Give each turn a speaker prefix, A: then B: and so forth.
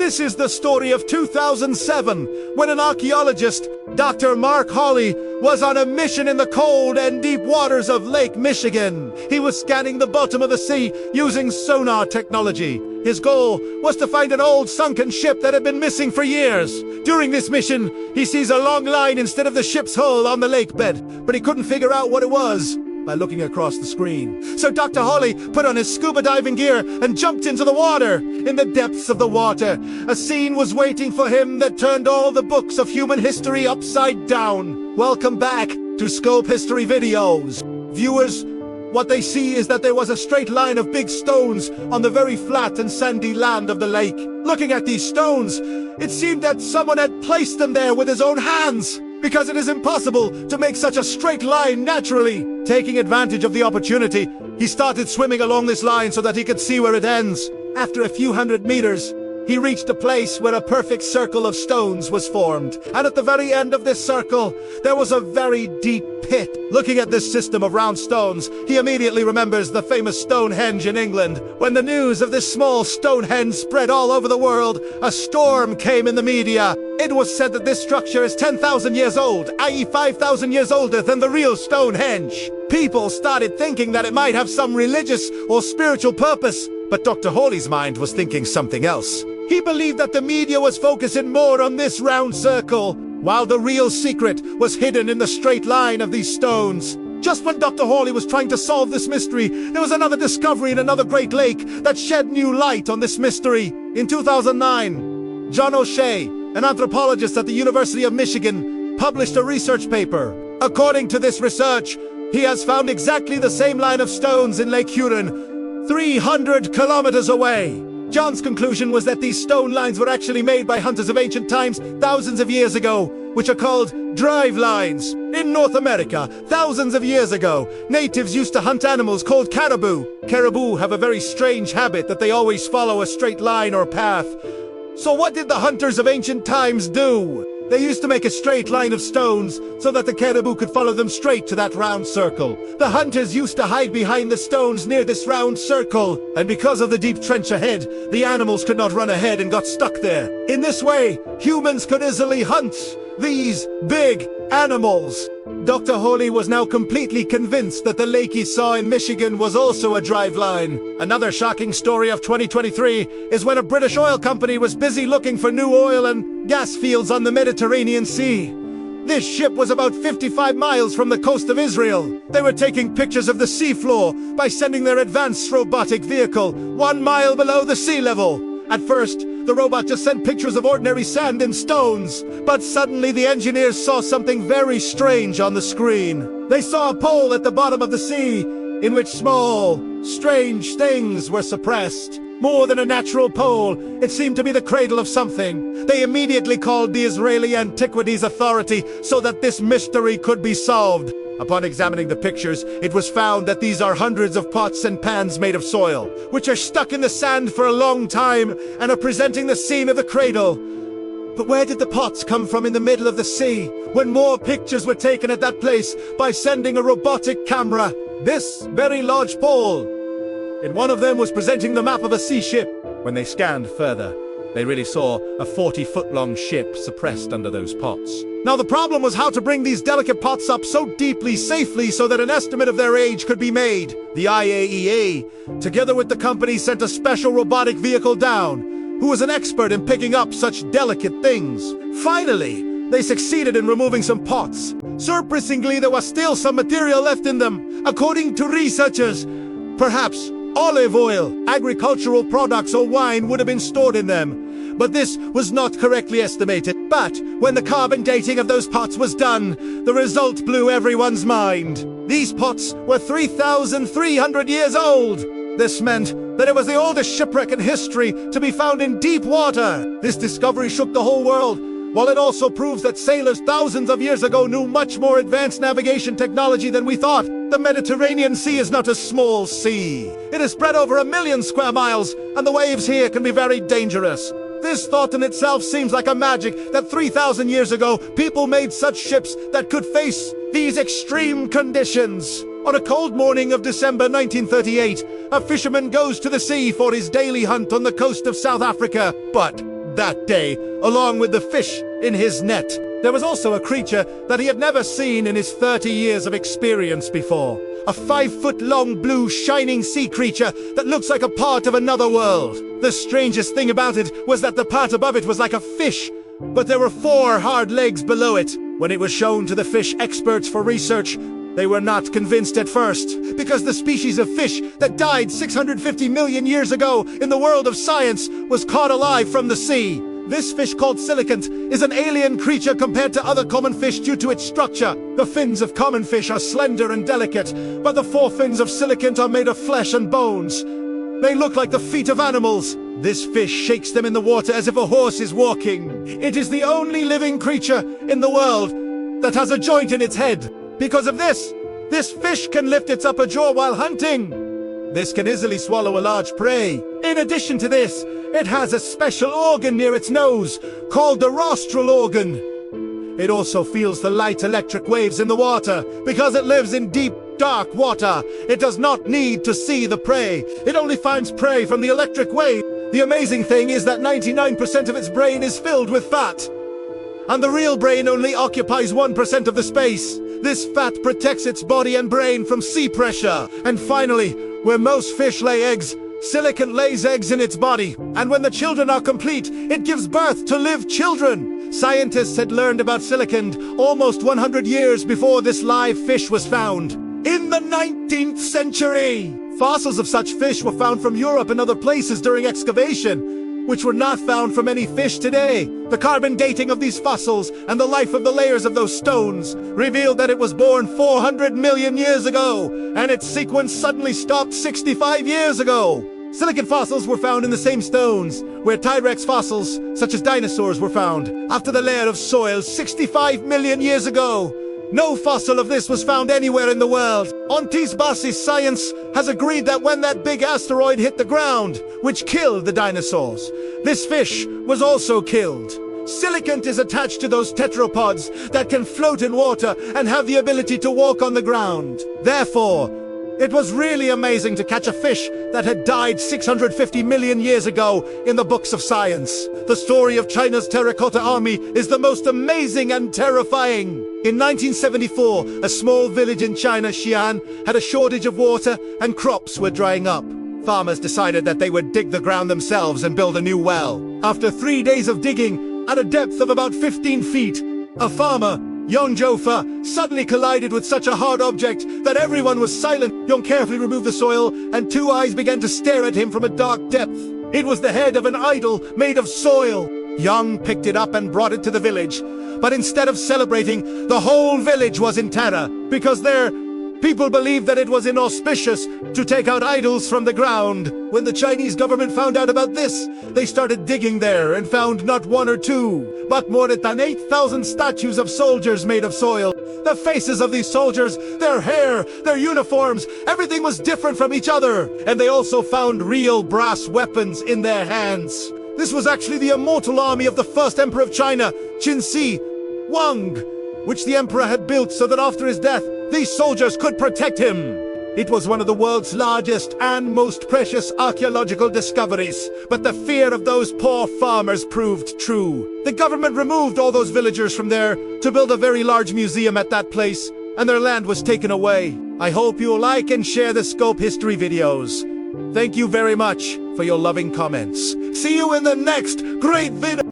A: This is the story of 2007, when an archaeologist, Dr. Mark Hawley, was on a mission in the cold and deep waters of Lake Michigan. He was scanning the bottom of the sea using sonar technology. His goal was to find an old sunken ship that had been missing for years. During this mission, he sees a long line instead of the ship's hull on the lake bed, but he couldn't figure out what it was by looking across the screen. So Dr. Hawley put on his scuba diving gear and jumped into the water. In the depths of the water, a scene was waiting for him that turned all the books of human history upside down. Welcome back to Scope History Videos. Viewers, what they see is that there was a straight line of big stones on the very flat and sandy land of the lake. Looking at these stones, it seemed that someone had placed them there with his own hands, because it is impossible to make such a straight line naturally. Taking advantage of the opportunity, he started swimming along this line so that he could see where it ends. After a few hundred meters, he reached a place where a perfect circle of stones was formed. And at the very end of this circle, there was a very deep pit. Looking at this system of round stones, he immediately remembers the famous Stonehenge in England. When the news of this small Stonehenge spread all over the world, a storm came in the media. It was said that this structure is 10,000 years old, i.e. 5,000 years older than the real Stonehenge. People started thinking that it might have some religious or spiritual purpose, but Dr. Hawley's mind was thinking something else. He believed that the media was focusing more on this round circle, while the real secret was hidden in the straight line of these stones. Just when Dr. Hawley was trying to solve this mystery, there was another discovery in another great lake that shed new light on this mystery. In 2009, John O'Shea, an anthropologist at the University of Michigan, published a research paper. According to this research, he has found exactly the same line of stones in Lake Huron, 300 kilometers away. John's conclusion was that these stone lines were actually made by hunters of ancient times thousands of years ago, which are called drive lines. In North America, thousands of years ago, natives used to hunt animals called caribou. Caribou have a very strange habit that they always follow a straight line or path. So what did the hunters of ancient times do? They used to make a straight line of stones so that the caribou could follow them straight to that round circle. The hunters used to hide behind the stones near this round circle, and because of the deep trench ahead, the animals could not run ahead and got stuck there. In this way, humans could easily hunt these big animals. Dr. Hawley was now completely convinced that the lake he saw in Michigan was also a drive line. Another shocking story of 2023 is when a British oil company was busy looking for new oil and gas fields on the Mediterranean Sea. This ship was about 55 miles from the coast of Israel. They were taking pictures of the seafloor by sending their advanced robotic vehicle 1 mile below the sea level. At first, the robot just sent pictures of ordinary sand and stones, but suddenly the engineers saw something very strange on the screen. They saw a pole at the bottom of the sea, in which small, strange things were suppressed. More than a natural pole, it seemed to be the cradle of something. They immediately called the Israeli Antiquities Authority so that this mystery could be solved. Upon examining the pictures, it was found that these are hundreds of pots and pans made of soil, which are stuck in the sand for a long time and are presenting the scene of the cradle. But where did the pots come from in the middle of the sea, when more pictures were taken at that place by sending a robotic camera? This very large pole, in one of them, was presenting the map of a sea ship. When they scanned further, they really saw a 40-foot-long ship suppressed under those pots. Now the problem was how to bring these delicate pots up so deeply safely so that an estimate of their age could be made. The IAEA, together with the company, sent a special robotic vehicle down, who was an expert in picking up such delicate things. Finally, they succeeded in removing some pots. Surprisingly, there was still some material left in them. According to researchers, perhaps olive oil, agricultural products, or wine would have been stored in them. But this was not correctly estimated. But when the carbon dating of those pots was done, the result blew everyone's mind. These pots were 3,300 years old. This meant that it was the oldest shipwreck in history to be found in deep water. This discovery shook the whole world, while it also proves that sailors thousands of years ago knew much more advanced navigation technology than we thought. The Mediterranean Sea is not a small sea. It is spread over 1 million square miles, and the waves here can be very dangerous. This thought in itself seems like a magic that 3,000 years ago, people made such ships that could face these extreme conditions. On a cold morning of December 1938, a fisherman goes to the sea for his daily hunt on the coast of South Africa. But that day, along with the fish in his net. There was also a creature that he had never seen in his 30 years of experience before. A 5-foot-long blue shining sea creature that looks like a part of another world. The strangest thing about it was that the part above it was like a fish, but there were 4 hard legs below it. When it was shown to the fish experts for research, they were not convinced at first, because the species of fish that died 650 million years ago in the world of science was caught alive from the sea. This fish called coelacanth is an alien creature compared to other common fish due to its structure. The fins of common fish are slender and delicate, but the forefins of coelacanth are made of flesh and bones. They look like the feet of animals. This fish shakes them in the water as if a horse is walking. It is the only living creature in the world that has a joint in its head. Because of this fish can lift its upper jaw while hunting. This can easily swallow a large prey. In addition to this, it has a special organ near its nose, called the rostral organ. It also feels the light electric waves in the water. Because it lives in deep, dark water, it does not need to see the prey. It only finds prey from the electric wave. The amazing thing is that 99% of its brain is filled with fat. And the real brain only occupies 1% of the space. This fat protects its body and brain from sea pressure. And finally, where most fish lay eggs, coelacanth lays eggs in its body. And when the children are complete, it gives birth to live children. Scientists had learned about coelacanth almost 100 years before this live fish was found. In the 19th century, fossils of such fish were found from Europe and other places during excavation, which were not found from any fish today. The carbon dating of these fossils and the life of the layers of those stones revealed that it was born 400 million years ago, and its sequence suddenly stopped 65 years ago. Coelacanth fossils were found in the same stones where T-Rex fossils, such as dinosaurs, were found, after the layer of soil 65 million years ago. No fossil of this was found anywhere in the world. Ontis Basis Science has agreed that when that big asteroid hit the ground, which killed the dinosaurs, this fish was also killed. Coelacanth is attached to those tetrapods that can float in water and have the ability to walk on the ground. Therefore, it was really amazing to catch a fish that had died 650 million years ago in the books of science. The story of China's Terracotta Army is the most amazing and terrifying. In 1974, a small village in China, Xi'an, had a shortage of water and crops were drying up. Farmers decided that they would dig the ground themselves and build a new well. After 3 days of digging, at a depth of about 15 feet, a farmer, Yong Jofa, suddenly collided with such a hard object that everyone was silent. Yong carefully removed the soil, and 2 eyes began to stare at him from a dark depth. It was the head of an idol made of soil. Yong picked it up and brought it to the village. But instead of celebrating, the whole village was in terror, because people believed that it was inauspicious to take out idols from the ground. When the Chinese government found out about this, they started digging there and found not 1 or 2, but more than 8,000 statues of soldiers made of soil. The faces of these soldiers, their hair, their uniforms, everything was different from each other. And they also found real brass weapons in their hands. This was actually the immortal army of the first emperor of China, Qin Shi Huang, which the emperor had built so that after his death, these soldiers could protect him. It was one of the world's largest and most precious archaeological discoveries, but the fear of those poor farmers proved true. The government removed all those villagers from there to build a very large museum at that place, and their land was taken away. I hope you'll like and share the Scope History videos. Thank you very much for your loving comments. See you in the next great video.